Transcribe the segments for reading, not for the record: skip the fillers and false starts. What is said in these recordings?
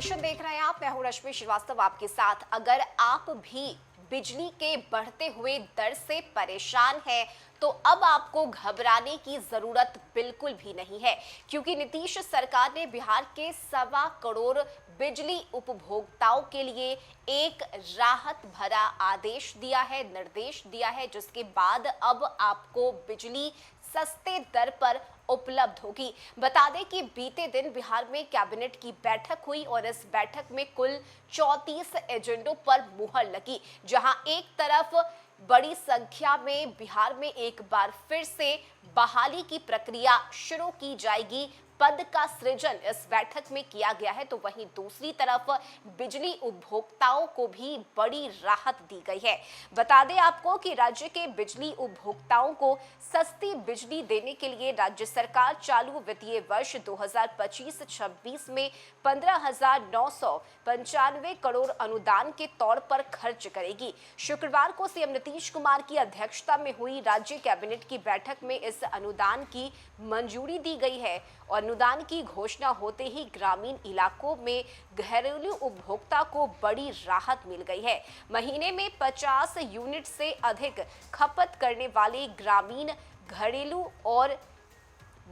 Nation देख रहे हैं आप। मैं हूं रश्मि श्रीवास्तव आपके साथ। अगर आप भी बिजली के बढ़ते हुए दर से परेशान हैं तो अब आपको घबराने की जरूरत बिल्कुल भी नहीं है, क्योंकि नीतीश सरकार ने बिहार के 1.25 करोड़ बिजली उपभोक्ताओं के लिए एक राहत भरा आदेश दिया है, निर्देश दिया है, जिसके बाद अब आपको बिजली सस्ते दर पर उपलब्ध होगी। बता दें कि बीते दिन बिहार में कैबिनेट की बैठक हुई और इस बैठक में कुल 34 एजेंडों पर मुहर लगी, जहां एक तरफ बड़ी संख्या में बिहार में एक बार फिर से बहाली की प्रक्रिया शुरू की जाएगी, पद का सृजन इस बैठक में किया गया है, तो वहीं दूसरी तरफ बिजली उपभोक्ताओं को भी बड़ी राहत दी गई है। बता दें आपको कि राज्य के बिजली उपभोक्ताओं को सस्ती बिजली देने के लिए राज्य सरकार चालू वित्तीय वर्ष 2025-26 में 15,995 करोड़ अनुदान के तौर पर खर्च करेगी। शुक्रवार को सीएम नीतीश कुमार की अध्यक्षता में हुई राज्य कैबिनेट की बैठक में इस अनुदान की मंजूरी दी गई है और अनुदान की घोषणा होते ही ग्रामीण इलाकों में घरेलू उपभोक्ता को बड़ी राहत मिल गई है। महीने में 50 यूनिट से अधिक खपत करने वाले ग्रामीण घरेलू और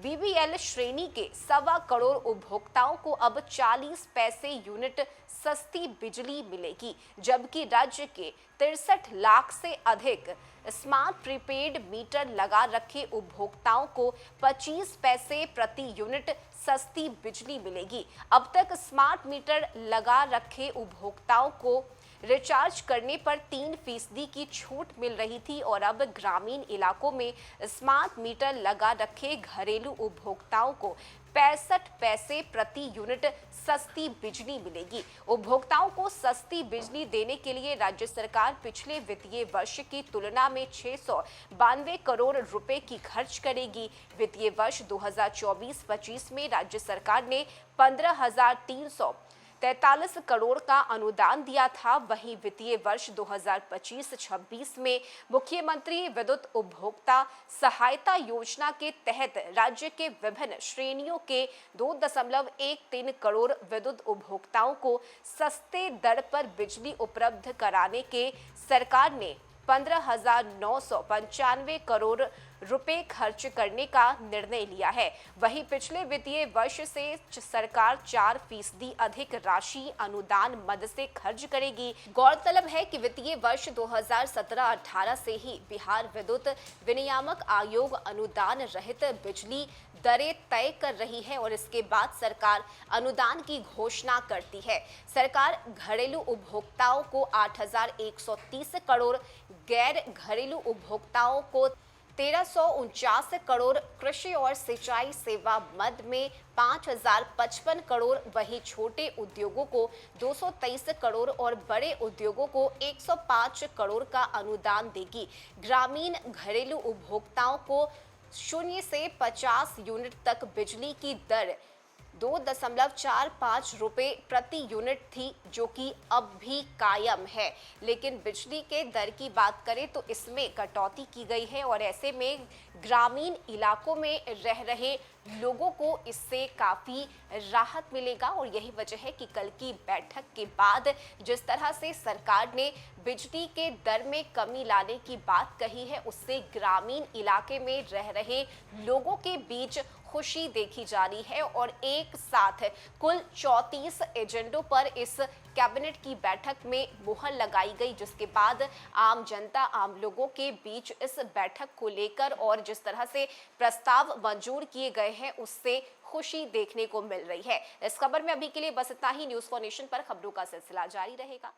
बीबीएल श्रेणी के 1.25 करोड़ उपभोक्ताओं को अब 40 पैसे यूनिट सस्ती बिजली मिलेगी, जबकि राज्य के 63 लाख से अधिक स्मार्ट प्रीपेड मीटर लगा रखे उपभोक्ताओं को 25 पैसे प्रति यूनिट सस्ती बिजली मिलेगी। अब तक स्मार्ट मीटर लगा रखे उपभोक्ताओं को रिचार्ज करने पर 3% की छूट मिल रही थी और अब ग्रामीण इलाकों में स्मार्ट मीटर लगा रखे घरेलू उपभोक्ताओं को 65 पैसे प्रति यूनिट सस्ती बिजली मिलेगी। उपभोक्ताओं को सस्ती बिजली देने के लिए राज्य सरकार पिछले वित्तीय वर्ष की तुलना में 692 करोड़ रुपए की खर्च करेगी। वित्तीय वर्ष 2024-25 में राज्य सरकार ने 15,343 करोड़ का अनुदान दिया था। वहीं वित्तीय वर्ष 2025-26 में मुख्यमंत्री विद्युत उपभोक्ता सहायता योजना के तहत राज्य के विभिन्न श्रेणियों के 2.13 करोड़ विद्युत उपभोक्ताओं को सस्ते दर पर बिजली उपलब्ध कराने के सरकार ने 15,995 करोड़ रुपए खर्च करने का निर्णय लिया है। वहीं पिछले वित्तीय वर्ष से सरकार 4% अधिक राशि अनुदान मद से खर्च करेगी। गौरतलब है कि वित्तीय वर्ष 2017-18 से ही बिहार विद्युत विनियामक आयोग अनुदान रहित बिजली दरें तय कर रही है और इसके बाद सरकार अनुदान की घोषणा करती है। सरकार घरेलू उपभोक्ताओं को 8,130 करोड़, गैर घरेलू उपभोक्ताओं को 1,349 करोड़, कृषि और सिंचाई सेवा मद में 5,055 करोड़, वहीं छोटे उद्योगों को 223 करोड़ और बड़े उद्योगों को 105 करोड़ का अनुदान देगी। ग्रामीण घरेलू उपभोक्ताओं को 0 से 50 यूनिट तक बिजली की दर 2.45 रुपए प्रति यूनिट थी, जो कि अब भी कायम है। लेकिन बिजली के दर की बात करें तो इसमें कटौती की गई है और ऐसे में ग्रामीण इलाकों में रह रहे लोगों को इससे काफ़ी राहत मिलेगा और यही वजह है कि कल की बैठक के बाद जिस तरह से सरकार ने बिजली के दर में कमी लाने की बात कही है, उससे ग्रामीण इलाके में रह रहे लोगों के बीच खुशी देखी जा रही है और एक साथ कुल 34 एजेंडों पर इस कैबिनेट की बैठक में मुहर लगाई गई, जिसके बाद आम जनता, आम लोगों के बीच इस बैठक को लेकर और जिस तरह से प्रस्ताव मंजूर किए गए हैं उससे खुशी देखने को मिल रही है। इस खबर में अभी के लिए बस इतना ही। न्यूज़ फॉर नेशन पर खबरों का सिलसिला जारी रहेगा।